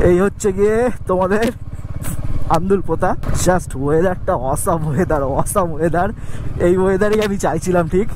এই হচ্ছে গিয়ে তোমাদের আন্দুলপোতা। জাস্ট ওয়েদারটা অসাম ওয়েদার। এই ওয়েদারই আমি চাইছিলাম ঠিক।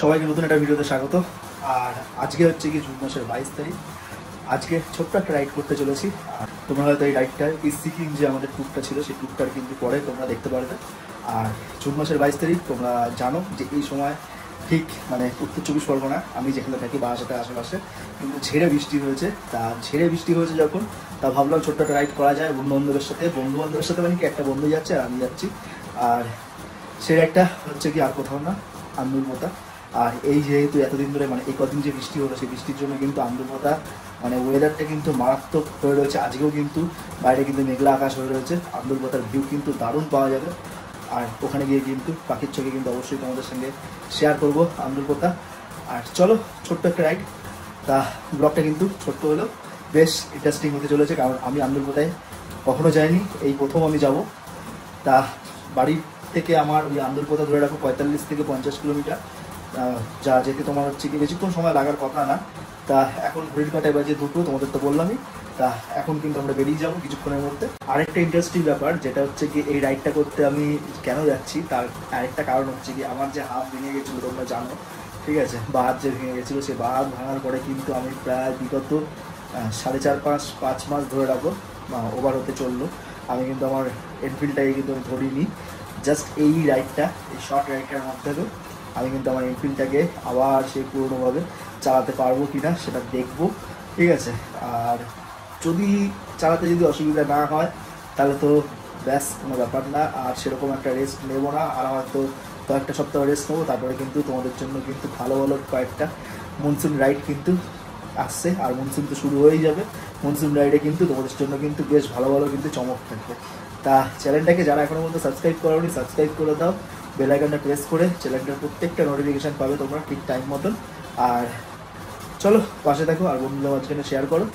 সবাইকে নতুন একটা ভিডিওতে স্বাগত। আর আজকে হচ্ছে কি জুন মাসের 22 তারিখ। আজকে ছোট্ট একটা রাইড করতে চলেছি। আর তোমরা হয়তো এই রাইডটা সিকিম যে আমাদের ট্যুরটা ছিল সেই ট্যুরটার কিন্তু পরে তোমরা দেখতে পারবে। আর জুন মাসের 22 তারিখ তোমরা জানো যে এই সময় ঠিক মানে উত্তর 24 পরগনা আমি যেখানে থাকি বাসাতে আশেপাশে কিন্তু ঝেড়ে বৃষ্টি হয়েছে। তা ঝেড়ে বৃষ্টি হয়েছে যখন তা ভাবলাম ছোট্ট একটা রাইড করা যায় বন্ধু বান্ধবের সাথে মানে কি একটা বন্ধু যাচ্ছে আর আমি যাচ্ছি। আর সেই রাইডটা হচ্ছে কি আর কোথাও না, আন্দুলপোতা। আর এই যেহেতু এতদিন ধরে মানে এই কদিন যে বৃষ্টি হলো সেই বৃষ্টির জন্য কিন্তু আন্দুলপোতা মানে ওয়েদারটা কিন্তু মারাত্মক হয়ে রয়েছে। আজকেও কিন্তু বাইরে কিন্তু মেঘলা আকাশ হয়ে রয়েছে। আন্দুলপোতার ভিউ কিন্তু দারুণ পাওয়া যাবে। আর ওখানে গিয়ে কিন্তু পাখির চোখে কিন্তু অবশ্যই তোমাদের সঙ্গে শেয়ার করবো আন্দুলপোতা। আর চলো ছোট্ট একটা রাইড। তা ব্লগটা কিন্তু ছোট্ট হলেও বেশ ইন্টারেস্টিং হতে চলেছে, কারণ আমি আন্দুলপোতায় কখনো যাইনি, এই প্রথম আমি যাব। তা বাড়ি থেকে আমার ওই আন্দুলপোতা ধরে রাখো 45 থেকে 50 কিলোমিটার, যা যেতে তোমার হচ্ছে কি বেশিক্ষণ সময় লাগার কথা না। তা এখন ঘড়ির কাঁটায় বাজে 2টো, তোমাদের তো বললামই। তা এখন কিন্তু আমরা বেরিয়ে যাবো কিছুক্ষণের মধ্যে। আরেকটা ইন্টারেস্টিং ব্যাপার যেটা হচ্ছে কি এই রাইডটা করতে আমি কেন যাচ্ছি তার আরেকটা কারণ হচ্ছে কি আমার যে হাত ভেঙে গেছিলো তোমরা জানো, ঠিক আছে, বা হাত যে ভেঙে গেছিলো সেই বা হাত ভাঙার পরে কিন্তু আমি প্রায় বিগত 4.5-5 মাস ধরে রাখবো ওভার হতে চললো আমি কিন্তু আমার এনফিল্ডটাকে কিন্তু আমি ধরিনি। জাস্ট এই রাইডটা, এই শর্ট রাইডটার মধ্যে আমি কিন্তু আমার এনফিল্ডটাকে আবার সেই পুরোনোভাবে চালাতে পারবো কি না সেটা দেখবো, ঠিক আছে। আর যদি চালাতে যদি অসুবিধা না হয় তাহলে তো ব্যাস কোনো ব্যাপার না, আর সেরকম একটা রেস্ট নেবো না, আর হয়তো কয়েকটা সপ্তাহ রেস্ট নেবো। তারপরে কিন্তু তোমাদের জন্য কিন্তু ভালো কয়েকটা মনসুন রাইড কিন্তু আসছে। আর মনসুন তো শুরু হয়েই যাবে। মনসুন রাইডে কিন্তু তোমাদের জন্য কিন্তু বেশ ভালো কিন্তু চমক থাকবে। তা চ্যানেলটাকে যারা এখনো পর্যন্ত সাবস্ক্রাইব করোনি সাবস্ক্রাইব করে দাও, বেল আইকনটা প্রেস করে চ্যানেলটার প্রত্যেকটা নোটিফিকেশান পাবে তোমরা ঠিক টাইম মতন। আর চলো পাশে থাকো আর বন্ধুদের মাঝখানে শেয়ার করো,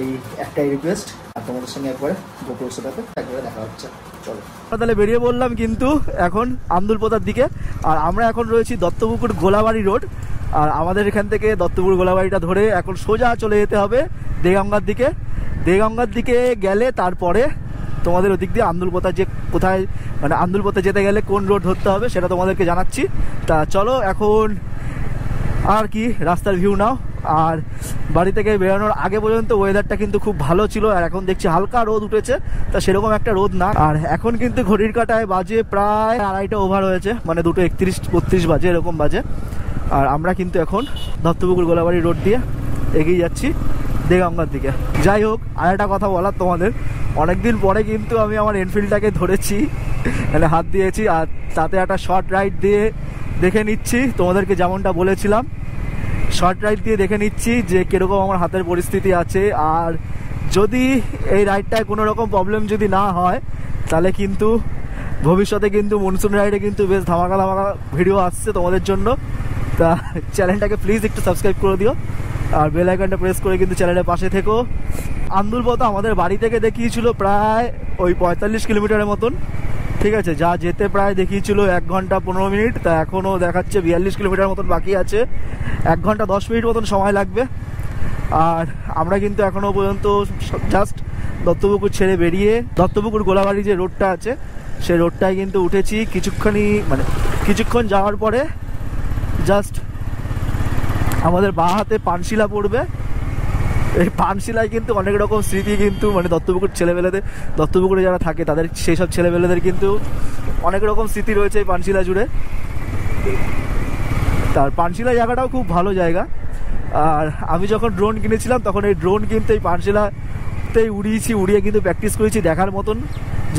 এই একটাই রিকোয়েস্ট। আর তোমাদের সঙ্গে একবারে গোপুরের সাথে একবারে দেখা হচ্ছে। চলো তাহলে বেরিয়ে বললাম কিন্তু এখন আন্দুলপোতার দিকে। আর আমরা এখন রয়েছি দত্তপুকুর গোলাবাড়ি রোড। আর আমাদের এখান থেকে দত্তপুকুর গোলাবাড়িটা ধরে এখন সোজা চলে যেতে হবে দেগঙ্গার দিকে। দেগঙ্গার দিকে গেলে তারপরে তোমাদের ওদিক দিয়ে আন্দুলপোতা যে কোথায় মানে আন্দুলপোতা যেতে গেলে কোন রোড ধরতে হবে সেটা তোমাদেরকে জানাচ্ছি। তা চলো এখন আর কি রাস্তার ভিউ নাও। আর বাড়ি থেকে বেরোনোর আগে পর্যন্ত ওয়েদারটা কিন্তু খুব ভালো ছিল, আর এখন দেখছি হালকা রোদ উঠেছে, তা সেরকম একটা রোদ না। আর এখন কিন্তু ঘড়ির কাঁটায় বাজে প্রায় 2:30 ওভার হয়েছে, মানে 2:31-32 বাজে এরকম বাজে। আর আমরা কিন্তু এখন দত্তপুকুর গোলাবাড়ি রোড দিয়ে এগিয়ে যাচ্ছি দেগঙ্গার দিকে। যাই হোক, আর একটা কথা বলার তোমাদের, অনেকদিন পরে কিন্তু আমি আমার এনফিল্ডটাকে ধরেছি, মানে হাত দিয়েছি। আর তাতে একটা শর্ট রাইড দিয়ে দেখে নিচ্ছি তোমাদেরকে, যেমনটা বলেছিলাম শর্ট রাইড দিয়ে দেখে নিচ্ছি যে কীরকম আমার হাতের পরিস্থিতি আছে। আর যদি এই রাইডটায় কোনো রকম প্রবলেম যদি না হয় তাহলে কিন্তু ভবিষ্যতে কিন্তু মনসুন রাইডে কিন্তু বেশ ধামাকা ভিডিও আসছে তোমাদের জন্য। তা চ্যানেলটাকে প্লিজ একটু সাবস্ক্রাইব করে দিও আর বেল আইকনটা প্রেস করে কিন্তু চ্যানেলের পাশে থেকো। আন্দুলপোতা আমাদের বাড়ি থেকে দেখিয়েছিল প্রায় ওই 45 কিলোমিটারের মতন, ঠিক আছে, যা যেতে প্রায় দেখিয়েছিল 1 ঘন্টা 15 মিনিট। তা এখনও দেখাচ্ছে 42 কিলোমিটার মতন বাকি আছে, 1 ঘন্টা 10 মিনিট মতন সময় লাগবে। আর আমরা কিন্তু এখনও পর্যন্ত জাস্ট দত্তপুকুর ছেড়ে বেরিয়ে দত্তপুকুর গোলাবাড়ি যে রোডটা আছে সেই রোডটায় কিন্তু উঠেছি। কিছুক্ষণ যাওয়ার পরে জাস্ট আমাদের বাঁ হাতে পানশিলা পড়বে। এই পানশিলায় কিন্তু অনেক রকম স্মৃতি কিন্তু মানে দত্তপুকুরে যারা থাকে তাদের সেই সব ছেলেবেলেদের কিন্তু অনেক রকম স্মৃতি রয়েছে এই পানশিলা জুড়ে। তার পানশিলা জায়গাটাও খুব ভালো জায়গা। আর আমি যখন ড্রোন কিনেছিলাম তখন এই ড্রোন কিন্তু এই পানশিলাতেই উড়িয়ে কিন্তু প্র্যাকটিস করেছি, দেখার মতন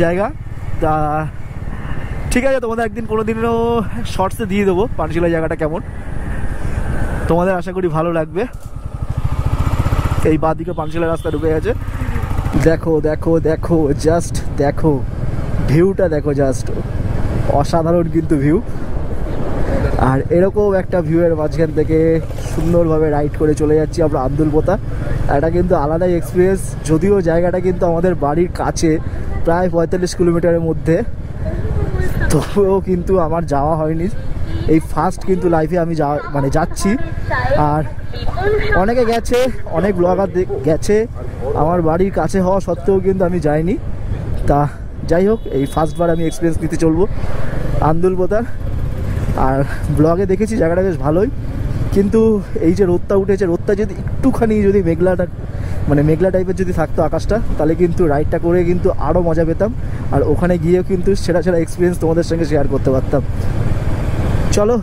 জায়গা। তা ঠিক আছে, তোমাদের একদিন কোনো দিনও শর্টসে দিয়ে দেবো পানশিলা জায়গাটা কেমন, তোমাদের আশা করি ভালো লাগবে। এই বাঁদিকে পানশিলা রাস্তা ঢুকে গেছে। দেখো দেখো দেখো, জাস্ট দেখো ভিউটা, দেখো জাস্ট অসাধারণ কিন্তু ভিউ। আর এরকম একটা ভিউয়ের মাঝখান থেকে সুন্দরভাবে রাইড করে চলে যাচ্ছি আমরা আন্দুলপোতা। এটা কিন্তু আলাদাই এক্সপিরিয়েন্স, যদিও জায়গাটা কিন্তু আমাদের বাড়ির কাছে, প্রায় 45 কিলোমিটারের মধ্যে, তবুও কিন্তু আমার যাওয়া হয়নি। এই ফার্স্ট কিন্তু লাইফে আমি যাচ্ছি। আর অনেকে গেছে, অনেক ব্লগার গেছে, আমার বাড়ির কাছে হওয়া সত্ত্বেও কিন্তু আমি যাইনি। তা যাই হোক, এই ফার্স্টবার আমি এক্সপিরিয়েন্স নিতে চলবো আন্দুলপোতার। আর ব্লগে দেখেছি জায়গাটা বেশ ভালোই, কিন্তু এই যে রোদটা উঠেছে, রোদটা যদি একটুখানি যদি মেঘলা টাইপের যদি থাকতো আকাশটা, তাহলে কিন্তু রাইডটা করে কিন্তু আরও মজা পেতাম। আর ওখানে গিয়েও কিন্তু সেরা এক্সপিরিয়েন্স তোমাদের সঙ্গে শেয়ার করতে পারতাম। চলো,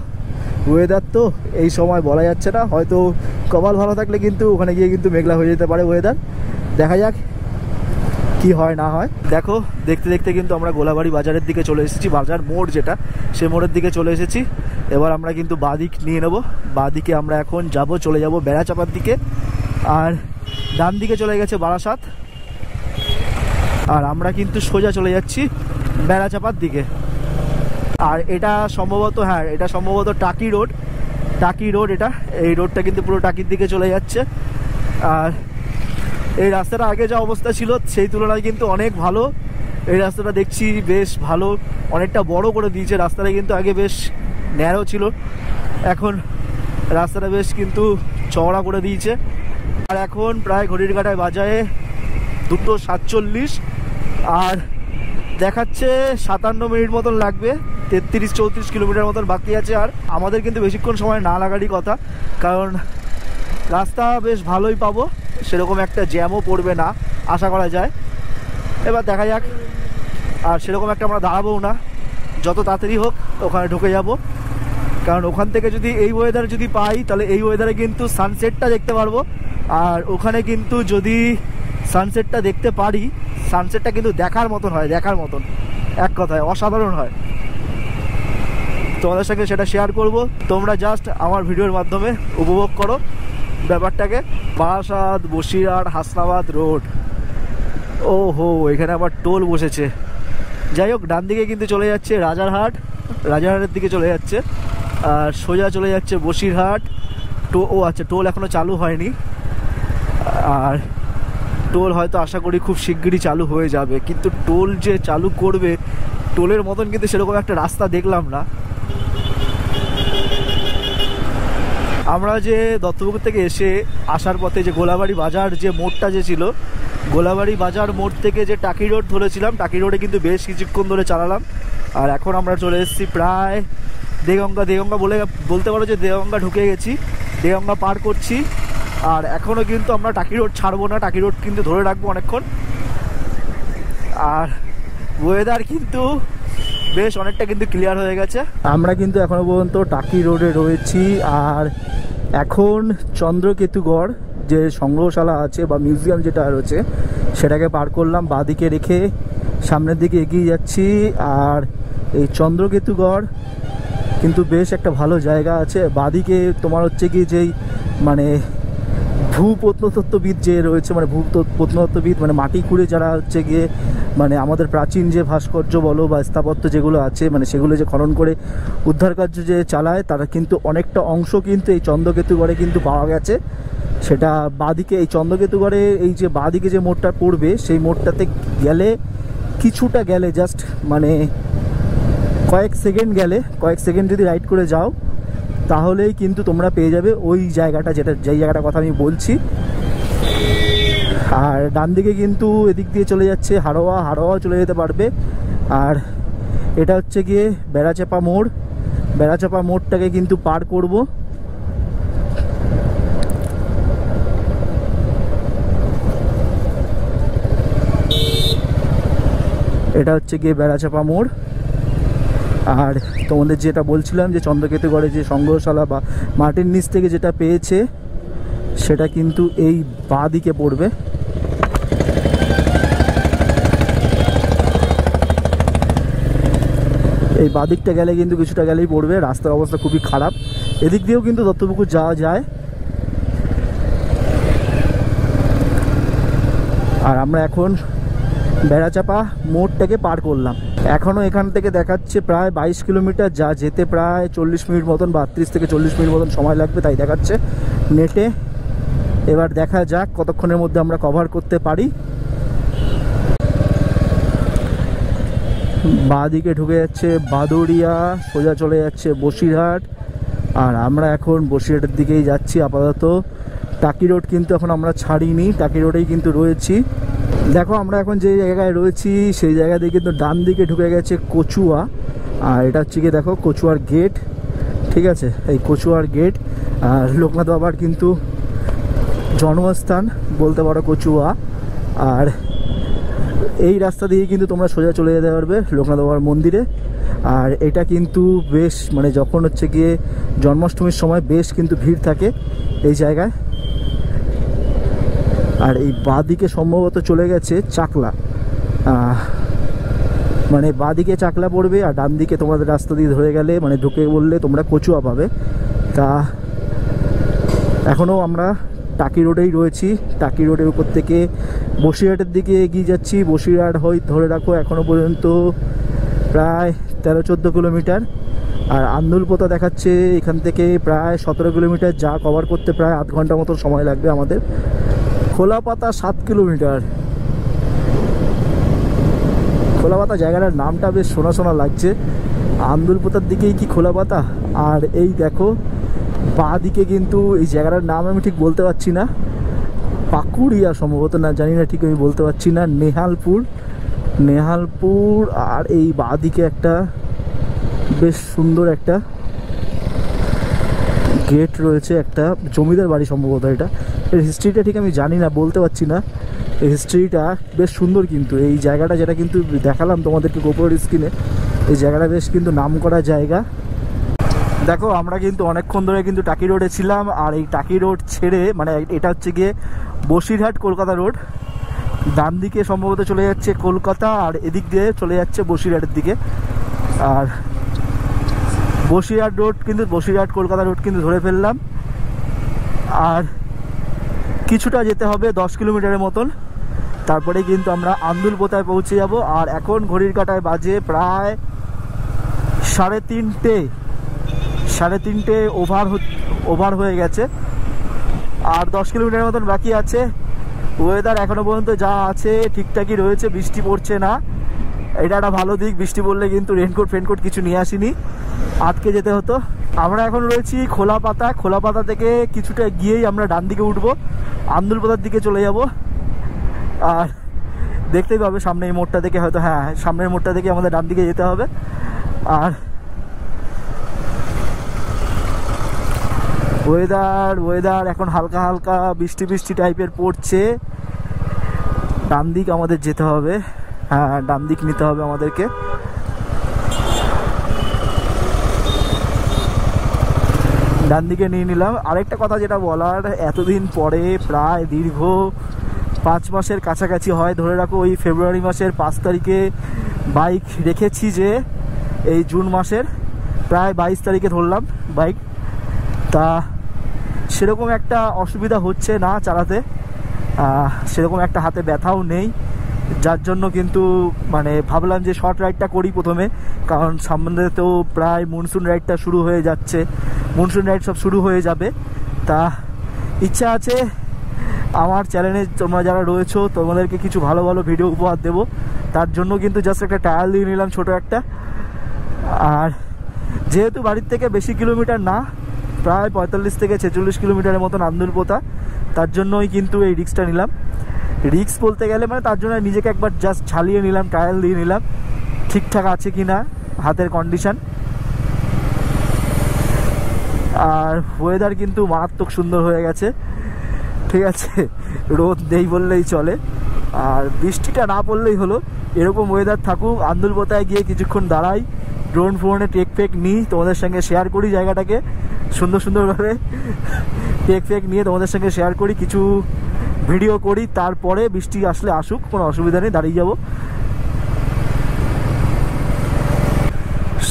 ওয়েদার তো এই সময় বলা যাচ্ছে না, হয়তো কপাল ভালো থাকলে কিন্তু ওখানে গিয়ে কিন্তু মেঘলা হয়ে যেতে পারে ওয়েদার। দেখা যাক কি হয় না হয়। দেখো, দেখতে দেখতে কিন্তু আমরা গোলাবাড়ি বাজারের দিকে চলে এসেছি, বাজার মোড় যেটা, সে মোড়ের দিকে চলে এসেছি। এবার আমরা কিন্তু বাঁদিক নিয়ে নেব। বাঁদিকে আমরা এখন চলে যাব বেড়াচাপার দিকে। আর ডান দিকে চলে গেছে বারাসাত, আর আমরা কিন্তু সোজা চলে যাচ্ছি বেড়াচাপার দিকে। আর এটা সম্ভবত টাকি রোড। এই রোডটা কিন্তু পুরো টাকির দিকে চলে যাচ্ছে। আর এই রাস্তাটা আগে যা অবস্থা ছিল সেই তুলনায় কিন্তু অনেক ভালো। এই রাস্তাটা দেখছি বেশ ভালো, অনেকটা বড় করে দিয়েছে। রাস্তাটা কিন্তু আগে বেশ ন্যারো ছিল, এখন রাস্তাটা বেশ কিন্তু চওড়া করে দিয়েছে। আর এখন প্রায় ঘড়ির কাঁটায় বাজায় 2:47, আর দেখাচ্ছে 57 মিনিট মতন লাগবে। 33-34 কিলোমিটার মতন বাকি আছে। আর আমাদের কিন্তু বেশিক্ষণ সময় না লাগারই কথা, কারণ রাস্তা বেশ ভালোই পাবো, সেরকম একটা জ্যামও পড়বে না আশা করা যায়। এবার দেখা যাক। আর সেরকম একটা আমরা দাঁড়াবোও না, যত তাড়াতাড়ি হোক ওখানে ঢুকে যাব। কারণ ওখান থেকে যদি এই ওয়েদারে যদি পাই, তাহলে এই ওয়েদারে কিন্তু সানসেটটা দেখতে পারবো। আর ওখানে কিন্তু যদি সানসেটটা দেখতে পারি, সানসেটটা কিন্তু দেখার মতন এক কথায় অসাধারণ হয়। তোমাদের সঙ্গে সেটা শেয়ার করব, তোমরা জাস্ট আমার ভিডিওর মাধ্যমে উপভোগ করো ব্যাপারটাকে। বারাসাত, বসিরহাট, হাসনাবাদ রোড, ওহো, এখানে আবার টোল বসেছে। যাই হোক, ডান দিকে কিন্তু চলে যাচ্ছে রাজারহাটের দিকে চলে যাচ্ছে। আর সোজা চলে যাচ্ছে বসিরহাট। আচ্ছা, টোল এখনো চালু হয়নি। আর টোল হয়তো আশা করি খুব শিগগিরই চালু হয়ে যাবে, কিন্তু টোল যে চালু করবে, টোলের মতন কিন্তু সেরকম একটা রাস্তা দেখলাম না। আমরা যে দত্তপুকুর থেকে আসার পথে যে গোলাবাড়ি বাজার যে মোড়টা যে ছিল, গোলাবাড়ি বাজার মোড় থেকে যে টাকি রোড ধরেছিলাম, টাকি রোডে কিন্তু বেশ কিছুক্ষণ ধরে চালালাম। আর এখন আমরা চলে এসেছি প্রায় দেগঙ্গা বলতে পারো যে দেগঙ্গা ঢুকে গেছি, দেগঙ্গা পার করছি। আর এখনও কিন্তু আমরা টাকি রোড ছাড়বো না, টাকি রোড কিন্তু ধরে রাখবো অনেকক্ষণ। আর ওয়েদার কিন্তু বেশ অনেকটা কিন্তু ক্লিয়ার হয়ে গেছে। আমরা কিন্তু এখনো পর্যন্ত টাকি রোডে রয়েছি। আর এখন চন্দ্রকেতুগড় যে সংগ্রহশালা আছে বা মিউজিয়াম যেটা রয়েছে, সেটাকে পার করলাম, বাঁদিকে রেখে সামনের দিকে এগিয়ে যাচ্ছি। আর এই চন্দ্রকেতুগড় কিন্তু বেশ একটা ভালো জায়গা আছে। বাঁদিকে তোমার হচ্ছে কি যেই ভূপ্রত্নতত্ত্ববিদ যে রয়েছে, প্রত্নতত্ত্ববিদ মাটি খুঁড়ে যারা হচ্ছে গিয়ে আমাদের প্রাচীন যে ভাস্কর্য বলো বা স্থাপত্য যেগুলো আছে, সেগুলো যে খনন করে উদ্ধার কার্য যে চালায়, তারা কিন্তু অনেকটা অংশ কিন্তু এই চন্দ্রকেতুগড়ে কিন্তু পাওয়া গেছে। সেটা বাঁদিকে, এই চন্দ্রকেতুগড়ে এই যে বাঁদিকে যে মোড়টা পড়বে, সেই মোড়টাতে কিছুটা গেলে জাস্ট কয়েক সেকেন্ড যদি রাইড করে যাও, তাহলেই কিন্তু তোমরা পেয়ে যাবে ওই জায়গাটা, যেই জায়গাটার কথা আমি বলছি। আর ডান দিকে কিন্তু এদিক দিয়ে চলে যাচ্ছে হাড়োয়া চলে যেতে পারবে। আর এটা হচ্ছে গিয়ে বেড়াচাপা মোড়টাকে কিন্তু পার করব। এটা হচ্ছে গিয়ে বেড়াচাপা মোড়। আর তোমাদের যেটা বলছিলাম যে চন্দ্রকেতুগড়ে যে সংগ্রহশালা বা মাটির নিচ থেকে যেটা পেয়েছে সেটা কিন্তু এই বাঁ দিকে পড়বে। এই বাঁ দিকটা গেলে কিন্তু কিছুটা গেলেই পড়বে, রাস্তার অবস্থা খুবই খারাপ। এদিক দিয়েও কিন্তু দত্তপুকুর যাওয়া যায়। আর আমরা এখন বেড়াচাপা মোড়টাকে পার করলাম। এখনও এখান থেকে দেখাচ্ছে প্রায় 22 কিলোমিটার, যা যেতে প্রায় 40 মিনিট মতন বা 30 থেকে 40 মিনিট মতন সময় লাগবে, তাই দেখাচ্ছে নেটে। এবার দেখা যাক কতক্ষণের মধ্যে আমরা কভার করতে পারি। বাঁ দিকে ঢুকে যাচ্ছে বাদুড়িয়া, সোজা চলে যাচ্ছে বসিরহাট। আর আমরা এখন বসিরহাটের দিকেই যাচ্ছি আপাতত। টাকি রোড কিন্তু এখন আমরা ছাড়িনি, টাকি রোডেই কিন্তু রয়েছি। দেখো আমরা এখন যে জায়গায় রয়েছি সেই জায়গা দিয়ে কিন্তু ডান দিকে ঢুকে গেছে কচুয়া। আর এটা হচ্ছে কি দেখো কচুয়ার গেট, ঠিক আছে, এই কচুয়ার গেট। আর লোকনাথ বাবার কিন্তু জন্মস্থান বলতে পারো কচুয়া। আর এই রাস্তা দিয়ে কিন্তু তোমরা সোজা চলে যেতে পারবে লোকনাথ বাবার মন্দিরে। আর এটা কিন্তু বেশ মানে যখন হচ্ছে গিয়ে জন্মাষ্টমীর সময় বেশ কিন্তু ভিড় থাকে এই জায়গায়। আর এই বাঁ দিকে সম্ভবত চলে গেছে চাকলা, মানে বাঁ দিকে চাকলা পড়বে আর ডান দিকে তোমাদের রাস্তা দিয়ে ধরে গেলে মানে ঢুকে বললে তোমরা কচুয়া পাবে। তা এখনও আমরা টাকি রোডেই রয়েছি, টাকি রোডের উপর থেকে বসিরহাটের দিকে এগিয়ে যাচ্ছি। বসিরহাট হয়ে ধরে রাখো এখনও পর্যন্ত প্রায় 13-14 কিলোমিটার। আর আন্দুলপোতা দেখাচ্ছে এখান থেকে প্রায় 17 কিলোমিটার, যা কভার করতে প্রায় আধ ঘন্টা মতো সময় লাগবে আমাদের। খোলাপাতা 7 কিলোমিটার। খোলাপাতা জায়গাটার নামটা বেশ শোনা শোনা লাগছে। আন্দুলপোতার দিকেই কি খোলাপাতা? আর এই দেখো বাঁ দিকে কিন্তু এই জায়গাটার নাম আমি ঠিক বলতে পারছি না, পাকুড়িয়া সম্ভবত, না জানি না ঠিক আমি বলতে পারছি না। নেহালপুর। আর এই বাঁ দিকে একটা বেশ সুন্দর একটা গেট রয়েছে, একটা জমিদার বাড়ি সম্ভবত। এটা এর হিস্ট্রিটা ঠিক আমি জানি না, বলতে পারছি না। এই হিস্ট্রিটা বেশ সুন্দর কিন্তু এই জায়গাটা, যেটা কিন্তু দেখালাম তোমাদেরকে গোপুরের স্ক্রিনে, এই জায়গাটা বেশ কিন্তু নাম করা জায়গা। দেখো আমরা কিন্তু অনেকক্ষণ ধরে কিন্তু টাকি রোডে ছিলাম। আর এই টাকি রোড ছেড়ে মানে এটা হচ্ছে গিয়ে বসিরহাট কলকাতা রোড, ডান দিকে সম্ভবত চলে যাচ্ছে কলকাতা আর এদিক দিয়ে চলে যাচ্ছে বসিরহাটের দিকে। আর বসিরহাট রোড কিন্তু বসিরহাট কলকাতা রোড কিন্তু ধরে ফেললাম। আর কিছুটা যেতে হবে 10 কিলোমিটারের মতন, তারপরে কিন্তু আমরা আন্দুলপোতায় পৌঁছে যাব। আর এখন ঘড়ির কাঁটায় বাজে প্রায় 3:30 ওভার হয়ে গেছে। আর 10 কিলোমিটারের মতন বাকি আছে। ওয়েদার এখনো পর্যন্ত যা আছে ঠিকঠাকই রয়েছে, বৃষ্টি পড়ছে না, এটা একটা ভালো দিক। বৃষ্টি পড়লে কিন্তু রেনকোট কিছু নিয়ে আসিনি, আটকে যেতে হতো। আমরা এখন রয়েছি খোলাপাতা থেকে কিছুটা গিয়েই আমরা ডান দিকে উঠবো, আন্দুলপোতার দিকে চলে যাব। আর দেখতেই পাবে সামনে এই মোড়টা থেকে, হয়তো হ্যাঁ সামনের মোড়টা থেকে আমাদের ডান দিকে যেতে হবে। আর ওয়েদার এখন হালকা হালকা বৃষ্টি টাইপের পড়ছে। ডান দিক আমাদের যেতে হবে, হ্যাঁ ডান দিক নিতে হবে আমাদেরকে। ডান দিকে নিয়ে নিলাম। আরেকটা কথা যেটা বলার, এতদিন পরে প্রায় দীর্ঘ 5 মাসের কাছাকাছি হয়, ধরে রাখো ওই ফেব্রুয়ারি মাসের 5 তারিখে বাইক রেখেছি, যে এই জুন মাসের প্রায় 22 তারিখে ধরলাম বাইক। তা সেরকম একটা অসুবিধা হচ্ছে না চালাতে, সেরকম একটা হাতে ব্যথাও নেই, যার জন্য কিন্তু মানে ভাবলাম যে শর্ট রাইডটা করি প্রথমে, কারণ সামনে তো প্রায় মনসুন রাইডটা শুরু হয়ে যাচ্ছে, মনসুন রাইড সব শুরু হয়ে যাবে। তা ইচ্ছা আছে আমার চ্যানেলে তোমরা যারা রয়েছো তোমাদেরকে কিছু ভালো ভালো ভিডিও উপহার দেবো, তার জন্য কিন্তু জাস্ট একটা ট্রায়াল দিয়ে নিলাম ছোটো একটা। আর যেহেতু বাড়ির থেকে বেশি কিলোমিটার না, প্রায় 45 থেকে 46 কিলোমিটারের মতন আন্দুলপোতা, তার জন্যই কিন্তু এই রিস্কটা নিলাম। রিস্ক বলতে গেলে মানে তার জন্য নিজেকে একবার জাস্ট ঝালিয়ে নিলাম, ট্রায়াল দিয়ে নিলাম ঠিকঠাক আছে কি না হাতের কন্ডিশন। আর ওয়েদার কিন্তু মারাত্মক সুন্দর হয়ে গেছে, ঠিক আছে, রোদ নেই বললেই চলে, আর বৃষ্টিটা না পড়লেই হলো। এরকম ওয়েদার থাকুক, আন্দুলপোতায় গিয়ে কিছুক্ষণ দাঁড়াই, ড্রোন ফোনে টেক ফেক নিই, তোমাদের সঙ্গে শেয়ার করি জায়গাটাকে সুন্দরভাবে টেক ফেক নিয়ে তোমাদের সঙ্গে শেয়ার করি, কিছু ভিডিও করি। তারপরে বৃষ্টি আসলে আসুক, কোনো অসুবিধা নেই, দাঁড়িয়ে যাব।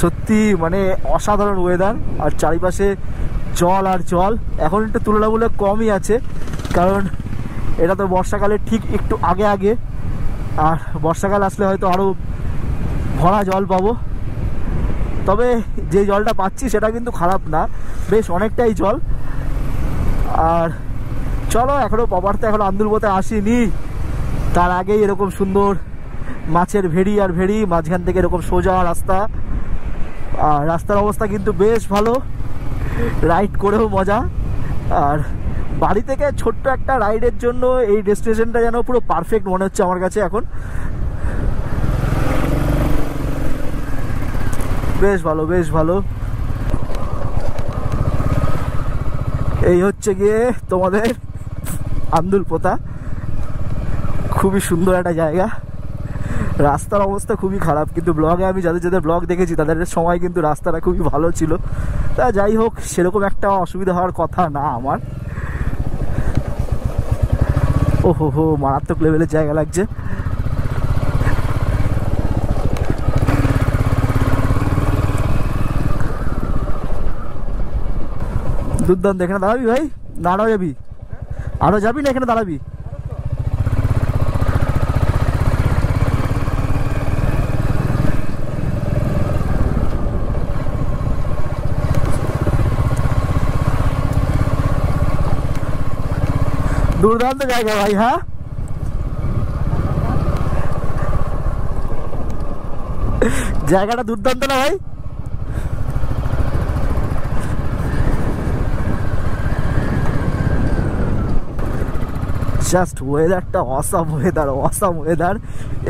সত্যি মানে অসাধারণ ওয়েদার, আর চারিপাশে জল আর জল। এখন একটু তুলনামূলক কমই আছে, কারণ এটা তো বর্ষাকালে ঠিক একটু আগে, আর বর্ষাকাল আসলে হয়তো আরও ভরা জল পাবো। তবে যে জলটা পাচ্ছি সেটা কিন্তু খারাপ না, বেশ অনেকটাই জল। আর চলো, এখনও পাপারতে এখনো আন্দুলপোতে আসিনি, তার আগেই এরকম সুন্দর মাছের ভেড়ি আর ভেড়ি, মাঝখান থেকে এরকম সোজা রাস্তা। আর রাস্তার অবস্থা কিন্তু বেশ ভালো, রাইড করেও মজা। আর বাড়ি থেকে ছোট্ট একটা রাইডের জন্য এই ডেস্টিনেশনটা যেন পুরো পারফেক্ট মনে হচ্ছে আমার কাছে এখন। বেশ ভালো। এই হচ্ছে গিয়ে তোমাদের আন্দুলপোতা, খুবই সুন্দর একটা জায়গা। রাস্তার অবস্থা খুবই খারাপ, কিন্তু ব্লগে আমি যাদের ব্লগ দেখেছি তাদের সময় কিন্তু রাস্তাটা খুবই ভালো ছিল। তা যাই হোক, সেরকম একটা অসুবিধা হওয়ার কথা না আমার। ওহো, মারাত্মক লেভেলের জায়গা লাগছে। দুর্দান্ত। এখানে দাঁড়াবি ভাই? না আরও যাবি? আরও যাবি না এখানে দাঁড়াবি? দুর্দান্ত জায়গা ভাই। হ্যাঁ, জায়গাটা দুর্দান্ত না ভাই? জাস্ট ওয়েদারটা অসাম ওয়েদার।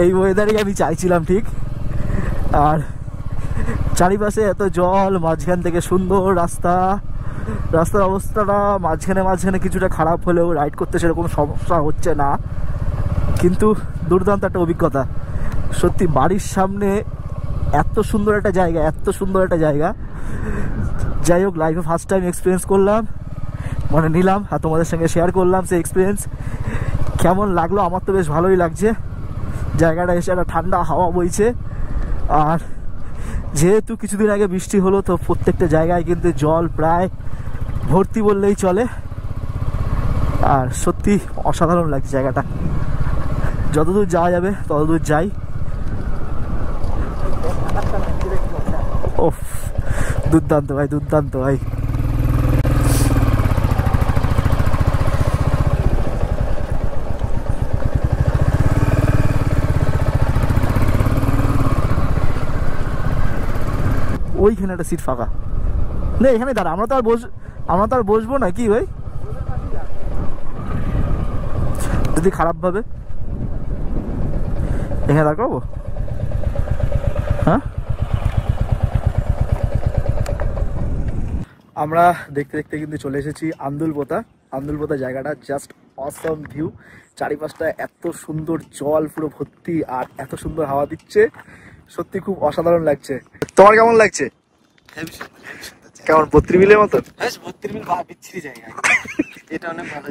এই ওয়েদারই আমি চাইছিলাম ঠিক। আর চারিপাশে এত জল, মাঝখান থেকে সুন্দর রাস্তার অবস্থাটা মাঝখানে কিছুটা খারাপ হলেও রাইড করতে সেরকম সমস্যা হচ্ছে না, কিন্তু দুর্দান্ত একটা অভিজ্ঞতা। সত্যি বাড়ির সামনে এত সুন্দর একটা জায়গা। যাই হোক, লাইফে ফার্স্ট টাইম এক্সপিরিয়েন্স করলাম, মানে নিলাম আর তোমাদের সঙ্গে শেয়ার করলাম সেই এক্সপিরিয়েন্স। কেমন লাগলো? আমার তো বেশ ভালোই লাগছে। জায়গাটা এসে একটা ঠান্ডা হাওয়া বইছে, আর যেহেতু কিছুদিন আগে বৃষ্টি হলো, তো প্রত্যেকটা জায়গায় কিন্তু জল প্রায় ভর্তি বললেই চলে। আর সত্যি অসাধারণ লাগছে জায়গাটা। যতদূর যাওয়া যাবে ততদূর যাই। ওফ, দুর্দান্ত ভাই। ওইখানে একটা সিট ফাঁকা নেই, এখানে দাঁড়া। আমরা তো আর বসবো না কি ভাই, যদি খারাপ ভাবে এখানে দাঁড়াবো। হ্যাঁ, আমরা দেখতে কিন্তু চলে এসেছি আন্দুলপোতা জায়গাটা জাস্ট অসম ভিউ। চারিপাশটা এত সুন্দর, জল পুরো ভর্তি, আর এত সুন্দর হাওয়া দিচ্ছে, সত্যি খুব অসাধারণ লাগছে। তোমার কেমন লাগছে? কেমন 32 বিলের মতো?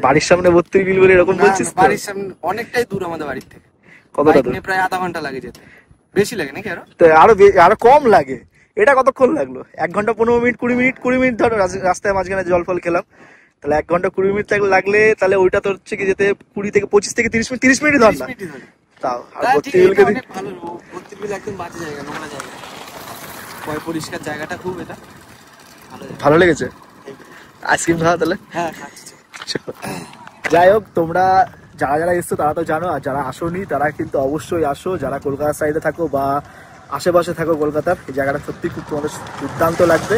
বাড়ির সামনে 32 বিল বলে এরকম বলছিস? বাড়ির সামনে অনেকটাই দূর আমাদের বাড়ির থেকে। কতটা দূর? প্রায় আধা ঘন্টা লাগে যেতে। বেশি লাগে নাকি? আরো কম লাগে। এটা কতক্ষণ লাগলো? 1 ঘন্টা 15 মিনিট 20 মিনিট ধরো রাস্তায় মাঝখানে জল ফল খেলাম, তাহলে 1 ঘন্টা 20 মিনিট লাগলে তাহলে ওইটা তো হচ্ছে কি যেতে 20 থেকে 25 থেকে 30 মিনিট ধর না। তাও আর 32 বিল অনেক ভালো। 32 বিল একদম বাজে জায়গা, নোংরা জায়গা, পরিষ্কার জায়গাটা খুব। এটা ভালো লেগেছে। আইসক্রিম খাওয়া তাহলে? হ্যাঁ, খাচ্ছি। যাই হোক, তোমরা যারা এসছো তারা তো জানো, আর যারা আসোনি তারা কিন্তু অবশ্যই আসো। যারা কলকাতার সাইডে থাকো বা আশেপাশে থাকো কলকাতার, এই জায়গাটা সত্যি খুব তোমাদের দুর্দান্ত লাগবে।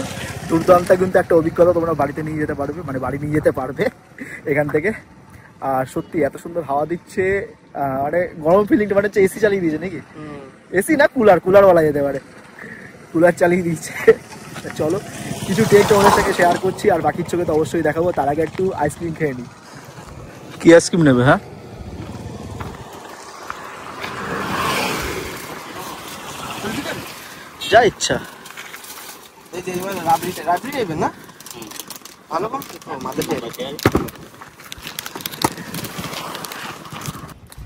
দুর্দান্ত কিন্তু একটা অভিজ্ঞতা তোমরা বাড়িতে নিয়ে যেতে পারবে, মানে বাড়ি নিয়ে যেতে পারবে এখান থেকে। আর সত্যি এত সুন্দর হাওয়া দিচ্ছে, মানে গরম ফিলিংটা, মানে হচ্ছে এসি চালিয়ে দিয়েছে নাকি? এসি না, কুলার বলা যেতে পারে, কুলার চালিয়ে দিচ্ছে। চলো, কিছু টেক তোমাদের সাথে শেয়ার করছি, আর বাকির চোখে তো অবশ্যই দেখাবো। তার আগে একটু আইসক্রিম খেয়ে নিই। কি আইসক্রিম নেবে? হ্যাঁ, যা ইচ্ছা। রাবড়ি টাইপের না, ভালো কম মাদের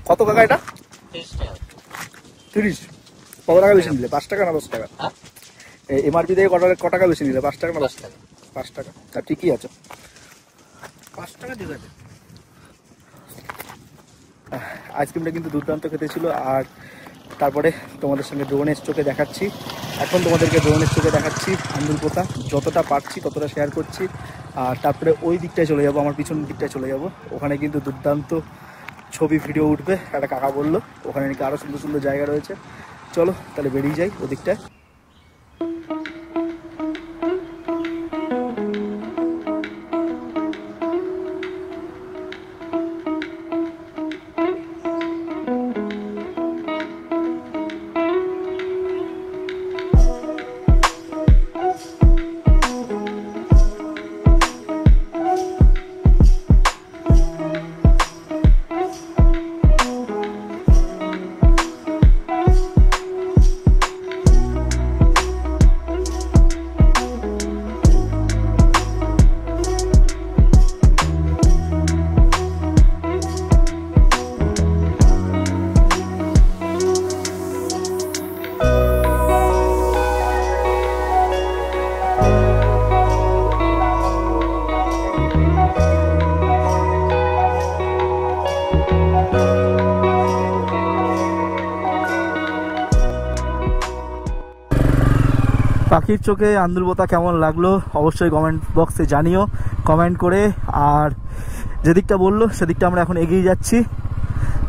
কত কাকা এটা? 30। কত টাকা বেশি নিলে? 5 টাকা না 10 টাকা? এমআরপি থেকে ক টাকা বেশি নিলে? 5 টাকা না 10 টাকা? 5 টাকা। তা ঠিকই আছে, 5 টাকা ঠিক আছে। আইসক্রিমটা কিন্তু দুর্দান্ত খেতে ছিল। আর তারপরে তোমাদের সঙ্গে ড্রোনের চোখে দেখাচ্ছি, এখন তোমাদেরকে ড্রোনের চোখে দেখাচ্ছি আন্দুলপোতা, যতটা পারছি ততটা শেয়ার করছি। আর তারপরে ওই দিকটায় চলে যাব, আমার পিছনের দিকটায় চলে যাব, ওখানে কিন্তু দুর্দান্ত ছবি ভিডিও উঠবে। একটা কাকা বললো ওখানে নাকি আরও সুন্দর সুন্দর জায়গা রয়েছে। চলো তাহলে বেরিয়ে যাই ওদিকটায়। পাখির চোখে আন্দুলপোতা কেমন লাগলো অবশ্যই কমেন্ট বক্সে জানিও, কমেন্ট করে। আর যেদিকটা বললো সেদিকটা আমরা এখন এগিয়ে যাচ্ছি,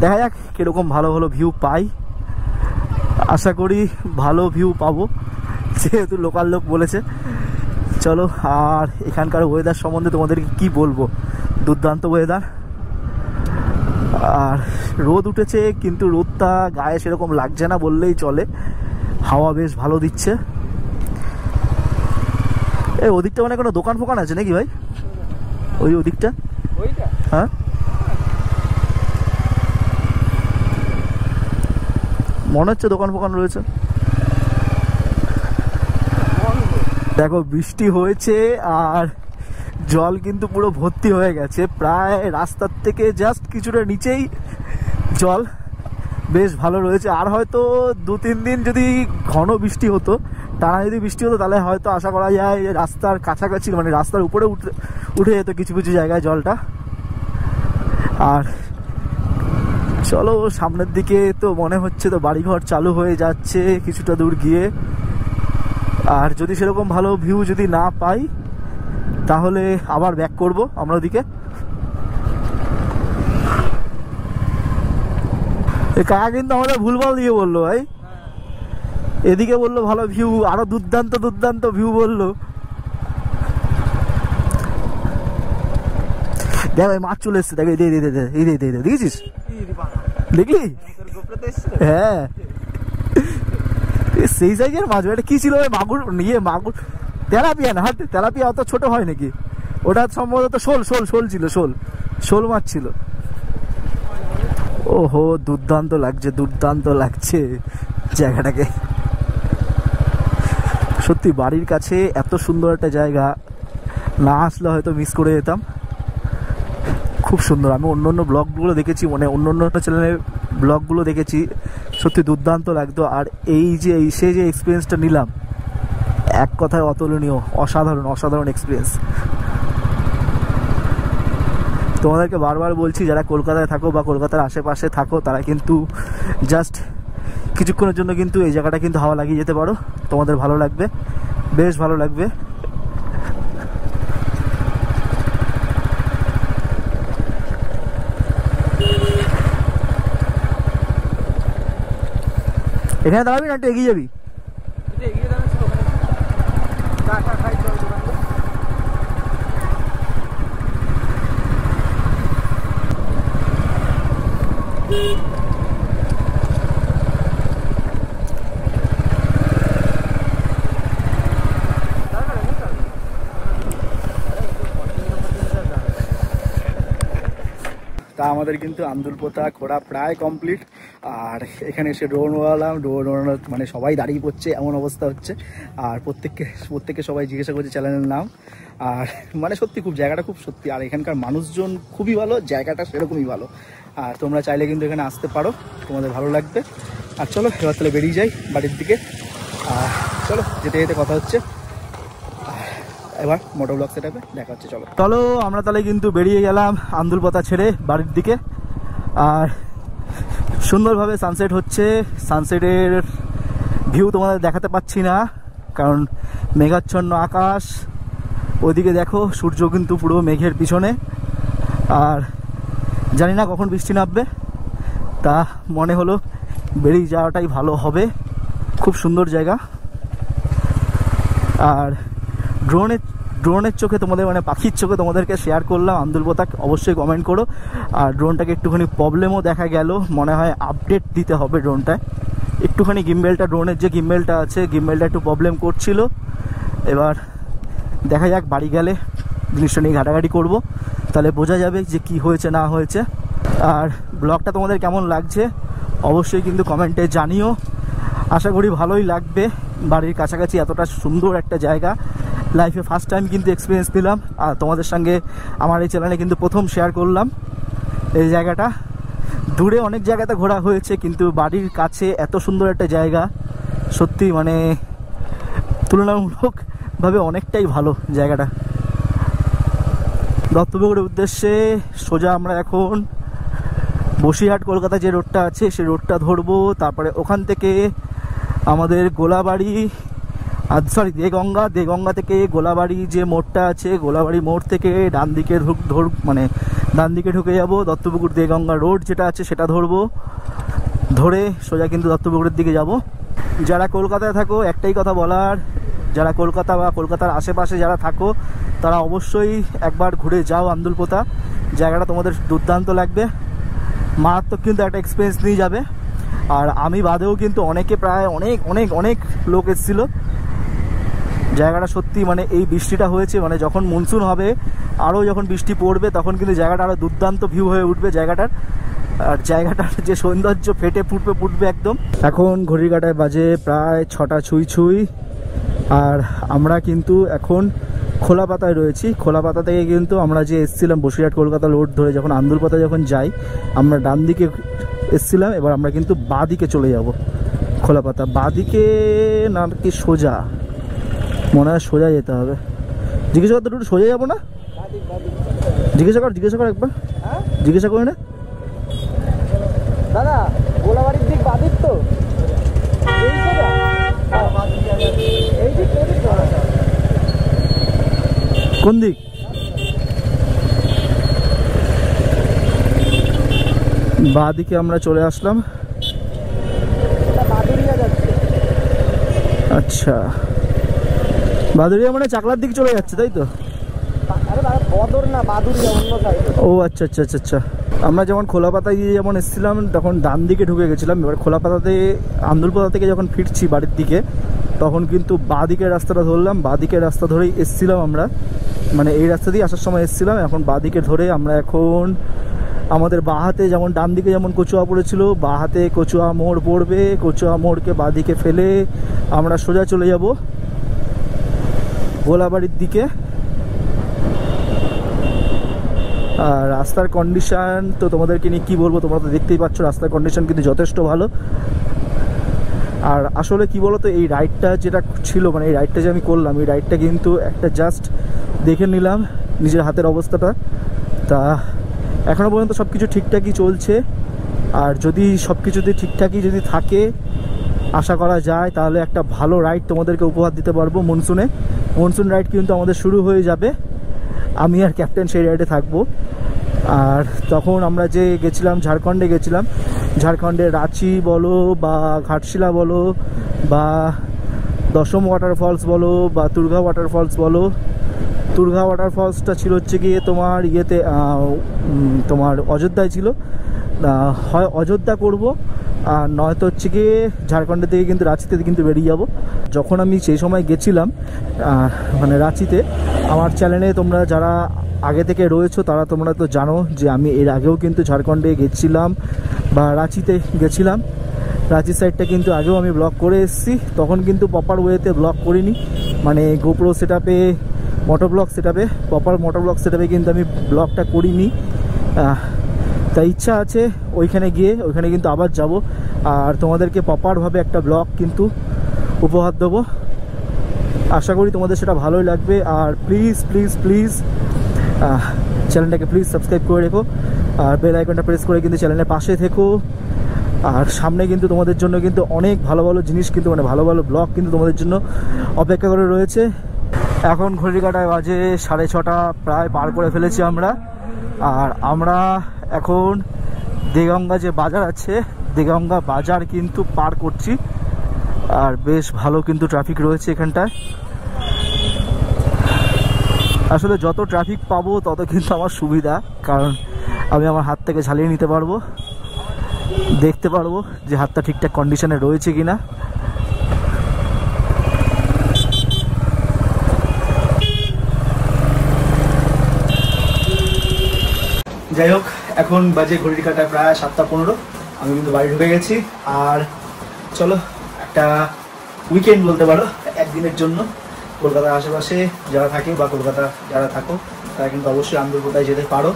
দেখা যাক কীরকম ভালো ভালো ভিউ পাই। আশা করি ভালো ভিউ পাবো, যেহেতু লোকাল লোক বলেছে। চলো, আর এখানকার ওয়েদার সম্বন্ধে তোমাদেরকে কি বলবো, দুর্দান্ত ওয়েদার। আর রোদ উঠেছে, কিন্তু রোদটা গায়ে সেরকম লাগছে না বললেই চলে, হাওয়া বেশ ভালো দিচ্ছে। এই ওদিকটা মানে কোনো দোকান ফোকান আছে নাকি ভাই? ওদিকটা হ্যাঁ, মনে হচ্ছে দোকান ফোকান রয়েছে। দেখো বৃষ্টি হয়েছে আর জল কিন্তু পুরো ভর্তি হয়ে গেছে, প্রায় রাস্তার থেকে জাস্ট কিছুটা নিচেই জল, বেশ ভালো রয়েছে। আর হয়তো 2-3 দিন যদি ঘন বৃষ্টি হতো, টানা যদি বৃষ্টি হতো, তাহলে হয়তো আশা করা যায় রাস্তার কাছাকাছি, মানে রাস্তার উপরে উঠে যেত কিছু কিছু জায়গায় জলটা। আর চলো সামনের দিকে, তো মনে হচ্ছে তো বাড়িঘর চালু হয়ে যাচ্ছে কিছুটা দূর গিয়ে। আর যদি সেরকম ভালো ভিউ যদি না পাই, তাহলে আবার ব্যাক করব আমরা ওদিকে। কাকা কিন্তু আমাদের ভুলভাল দিয়ে বললো ভাই, এদিকে বললো ভালো ভিউ, আরো দুর্দান্ত দুর্দান্ত ভিউ বললো। দেখ ভাই মাছ চলে এসছে, দেখ এই দেখেছিস, দেখলি? হ্যাঁ সেই সাইজের মাছ। এটা কি ছিল? মাগুর, মাগুর, তেলাপিয়া না? হাট তেলাপিয়া অত ছোট হয় নাকি? ওটা সম্ভবত শোল ছিল, শোল মাছ ছিল। ওহো, দুর্দান্ত লাগছে জায়গাটাকে। সত্যি বাড়ির কাছে এত সুন্দর একটা জায়গা, না আসলে হয়তো মিস করে যেতাম। খুব সুন্দর। আমি অন্য ব্লগগুলো দেখেছি, মানে অন্য চ্যানেলের ব্লগগুলো দেখেছি, সত্যি দুর্দান্ত লাগতো। আর এই যে এক্সপিরিয়েন্সটা নিলাম, এক কথায় অতুলনীয়, অসাধারণ এক্সপিরিয়েন্স। তোমাদেরকে বারবার বলছি, যারা কলকাতায় থাকো বা কলকাতার আশেপাশে থাকো, তারা কিন্তু জাস্ট কিছুক্ষণের জন্য কিন্তু এই জায়গাটা কিন্তু হাওয়া লাগিয়ে যেতে পারো, তোমাদের ভালো লাগবে, বেশ ভালো লাগবে। এখানে দাঁড়াবি না, একটু এগিয়ে যাবি? তা আমাদের কিন্তু আন্দুলপোতা ঘোরা প্রায় কমপ্লিট। আর এখানে এসে ড্রোন ওড়ালাম, ড্রোন ওড়ানো মানে সবাই দাঁড়িয়ে পড়ছে এমন অবস্থা হচ্ছে। আর প্রত্যেককে সবাই জিজ্ঞাসা করছে চ্যানেলের নাম। আর মানে সত্যি খুব জায়গাটা খুব সত্যি, আর এখানকার মানুষজন খুবই ভালো, জায়গাটা সেরকমই ভালো। আর তোমরা চাইলে কিন্তু এখানে আসতে পারো, তোমাদের ভালো লাগবে। আর চলো এবার তাহলে বেরিয়ে যাই বাড়ির দিকে। আর চলো যেতে যেতে কথা হচ্ছে, এবার মোটো ব্লগ সেটআপে দেখা হচ্ছে। চলো আমরা তাহলে কিন্তু বেরিয়ে গেলাম আন্দুলপোতা ছেড়ে বাড়ির দিকে। আর সুন্দরভাবে সানসেট হচ্ছে, সানসেটের ভিউ তোমাদের দেখাতে পাচ্ছি না কারণ মেঘাচ্ছন্ন আকাশ, ওইদিকে দেখো সূর্য কিন্তু পুরো মেঘের পিছনে। আর জানি না কখন বৃষ্টি নামবে, তা মনে হলো বেরিয়ে যাওয়াটাই ভালো হবে। খুব সুন্দর জায়গা। আর ড্রোনের চোখে তোমাদের মানে পাখির চোখে তোমাদেরকে শেয়ার করলাম আন্দুলপোতা, অবশ্যই কমেন্ট করো। আর ড্রোনটাকে একটুখানি প্রবলেমও দেখা গেল, মনে হয় আপডেট দিতে হবে ড্রোনটায় একটুখানি। গিম্বেলটা, ড্রোনের যে গিম্বেলটা আছে, গিম্বেলটা একটু প্রবলেম করছিল। এবার দেখা যাক, বাড়ি গেলে জিনিসটা নিয়ে ঘাটাঘাটি করবো, তাহলে বোঝা যাবে যে কি হয়েছে না হয়েছে। আর ব্লগটা তোমাদের কেমন লাগছে অবশ্যই কিন্তু কমেন্টে জানিও। আশা করি ভালোই লাগবে। বাড়ির কাছাকাছি এতটা সুন্দর একটা জায়গা লাইফে ফার্স্ট টাইম কিন্তু এক্সপিরিয়েন্স দিলাম। আর তোমাদের সঙ্গে আমার এই চ্যানেলে কিন্তু প্রথম শেয়ার করলাম এই জায়গাটা। দূরে অনেক জায়গাতে ঘোরা হয়েছে, কিন্তু বাড়ির কাছে এত সুন্দর একটা জায়গা সত্যি মানে তুলনামূলকভাবে অনেকটাই ভালো জায়গাটা। দত্তপুকুরের উদ্দেশ্যে সোজা আমরা এখন বসিরহাট কলকাতা যে রোডটা আছে সেই রোডটা ধরবো। তারপরে ওখান থেকে আমাদের গোলাবাড়ি, দেগঙ্গা থেকে গোলাবাড়ি যে মোড়টা আছে, গোলাবাড়ি মোড় থেকে ডান দিকে ডান দিকে ঢুকে যাব। দত্তপুকুর দেগঙ্গা রোড যেটা আছে সেটা ধরবো, ধরে সোজা কিন্তু দত্তপুকুরের দিকে যাব। যারা কলকাতায় থাকো একটাই কথা বলার, যারা কলকাতা বা কলকাতার আশেপাশে যারা থাকো তারা অবশ্যই একবার ঘুরে যাও আন্দুলপোতা। জায়গাটা তোমাদের দুর্দান্ত লাগবে, মারাত্মক কিন্তু একটা এক্সপিরিয়েন্স নিয়ে যাবে। আর আমি বাদেও কিন্তু অনেকে প্রায় অনেক লোক এসেছিল। জায়গাটা সত্যি মানে এই বৃষ্টিটা হয়েছে মানে যখন মনসুন হবে আরও যখন বৃষ্টি পড়বে তখন কিন্তু জায়গাটা আরও দুর্দান্ত ভিউ হয়ে উঠবে জায়গাটার। আর জায়গাটার যে সৌন্দর্য ফেটে ফুটবে একদম। এখন ঘড়ির কাঁটায় বাজে প্রায় 6টা ছুঁই। আর আমরা কিন্তু এখন খোলাপাতায় রয়েছি। খোলাপাতা থেকে কিন্তু আমরা যে এসেছিলাম বসিরহাট কলকাতা রোড ধরে যখন আন্দুলপোতা যখন যাই, আমরা ডান দিকে এসেছিলাম, এবার আমরা কিন্তু বাঁ দিকে চলে যাব। খোলাপাতা বাঁ দিকে না কি সোজা, মনে হয় সোজা যেতে হবে। জিজ্ঞাসা করতে একটু সোজা যাবো না? জিজ্ঞাসা কর একবার, জিজ্ঞাসা করে না দাদা। গোলাবাড়ির দিক বাদিক তো কোন দিক? বাঁ দিকে আমরা চলে আসলাম। আচ্ছা, বাদুরিয়া মানে চাকলার দিকে চলে যাচ্ছে তাই তো? ও আচ্ছা। আমরা যেমন খোলাপাতায় গিয়ে যেমন এসেছিলাম তখন ডান দিকে ঢুকে গেছিলাম। এবার খোলাপাতাতে আন্দুলপোতা থেকে যখন ফিরছি বাড়ির দিকে তখন কিন্তু বাঁ দিকের রাস্তাটা ধরলাম। বাঁ দিকের রাস্তা ধরেই এসেছিলাম আমরা, মানে এই রাস্তা দিয়ে আসার সময় এসেছিলাম। এখন বাঁ দিকে ধরে আমরা এখন আমাদের বাঁ হাতে যেমন ডান দিকে যেমন কচুয়া পড়েছিল, বাঁ হাতে কচুয়া মোড় পড়বে। কচুয়া মোড়কে বাঁ দিকে ফেলে আমরা সোজা চলে যাব গোলাবাড়ির দিকে। আর রাস্তার কন্ডিশন তো তোমাদেরকে নিয়ে কী বলবো, তোমরা তো দেখতেই পাচ্ছ রাস্তার কন্ডিশন কিন্তু যথেষ্ট ভালো। আর আসলে কি বলতো, এই রাইডটা যেটা ছিল মানে এই রাইডটা যে আমি করলাম, এই রাইডটা কিন্তু একটা জাস্ট দেখে নিলাম নিজের হাতের অবস্থাটা। তা এখনও পর্যন্ত সব কিছু ঠিকঠাকই চলছে। আর যদি সব কিছু ঠিকঠাকই যদি থাকে আশা করা যায় তাহলে একটা ভালো রাইড তোমাদেরকে উপহার দিতে পারবো মনসুন রাইড কিন্তু আমাদের শুরু হয়ে যাবে। আমি আর ক্যাপ্টেন সেই রাইডে থাকবো। আর তখন আমরা যে গেছিলাম ঝাড়খণ্ডে গেছিলাম, ঝাড়খণ্ডে রাঁচি বলো বা ঘাটশিলা বলো বা দশম ওয়াটারফলস বলো বা তুর্গা ওয়াটারফলস বলো। তুর্গা ওয়াটারফলসটা ছিল হচ্ছে গিয়ে তোমার তোমার অযোধ্যায় ছিল। হয় অযোধ্যা করব আর নয়তো হচ্ছে গিয়ে ঝাড়খণ্ডের থেকে কিন্তু রাঁচিতে কিন্তু বেরিয়ে যাব। যখন আমি সেই সময় গেছিলাম মানে রাঁচিতে, আমার চ্যানেলে তোমরা যারা আগে থেকে রয়েছো তারা তোমরা তো জানো যে আমি এর আগেও কিন্তু ঝাড়খণ্ডে গেছিলাম বা রাঁচিতে গেছিলাম। রাঁচি সাইডটা কিন্তু আগেও আমি ব্লগ করে এসেছি, তখন কিন্তু প্রপার ওয়েতে ব্লগ করিনি, মানে গোপ্রো সেটআপে মোটর ব্লগ সেটআপে প্রপার মোটর ব্লগ সেটআপে কিন্তু আমি ব্লগটা করিনি। তাই ইচ্ছা আছে ওইখানে গিয়ে ওইখানে কিন্তু আবার যাব আর তোমাদেরকে প্রপারভাবে একটা ব্লগ কিন্তু উপহার দেবো। আশা করি তোমাদের সেটা ভালোই লাগবে। আর প্লিজ প্লিজ প্লিজ চ্যানেলটাকে প্লিজ সাবস্ক্রাইব করে রেখো আর বেল আইকনটা প্রেস করে কিন্তু চ্যানেলের পাশে থেকো। আর সামনে কিন্তু তোমাদের জন্য কিন্তু অনেক ভালো ভালো জিনিস কিন্তু মানে ভালো ভালো ব্লগ কিন্তু তোমাদের জন্য অপেক্ষা করে রয়েছে। এখন ঘড়ির কাঁটায় বাজে 6:30, প্রায় পার করে ফেলেছি আমরা। আর আমরা এখন দেগঙ্গা যে বাজার আছে দেগঙ্গা বাজার কিন্তু পার করছি। আর বেশ ভালো কিন্তু ট্রাফিক রয়েছে এখানটায়। আসলে যত ট্রাফিক পাবো তত কিন্তু আমার সুবিধা, কারণ আমি আমার হাত থেকে ঝালিয়ে নিতে পারবো, দেখতে পারবো যে হাতটা ঠিকঠাক কন্ডিশনে রয়েছে কিনা। যাই হোক, এখন বাজে ঘড়ির কাঁটায় প্রায় 7:15। আমি কিন্তু বাড়ি ঢুকে গেছি। আর চলো একটা উইকেন্ড বলতে পারো, একদিনের জন্য কলকাতার আশেপাশে যারা থাকে বা কলকাতা যারা থাকো তারা কিন্তু অবশ্যই আন্দরকোটায় যেতে পারো,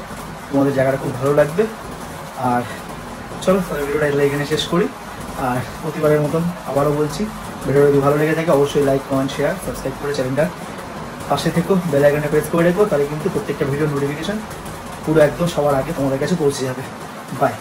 তোমাদের জায়গাটা খুব ভালো লাগবে। আর চলো ভিডিওটা এখানে শেষ করি। আর প্রতিবারের মতন আবারও বলছি, ভিডিওটা যদি ভালো লেগে থাকে অবশ্যই লাইক কমেন্ট শেয়ার সাবস্ক্রাইব করে চ্যানেলটা পাশে থেকো, বেল আইকনে প্রেস করে রেখো, তাহলে কিন্তু প্রত্যেকটা ভিডিও নোটিফিকেশন পুরো একদম সবার আগে তোমাদের কাছে পৌঁছে যাবে। বাই।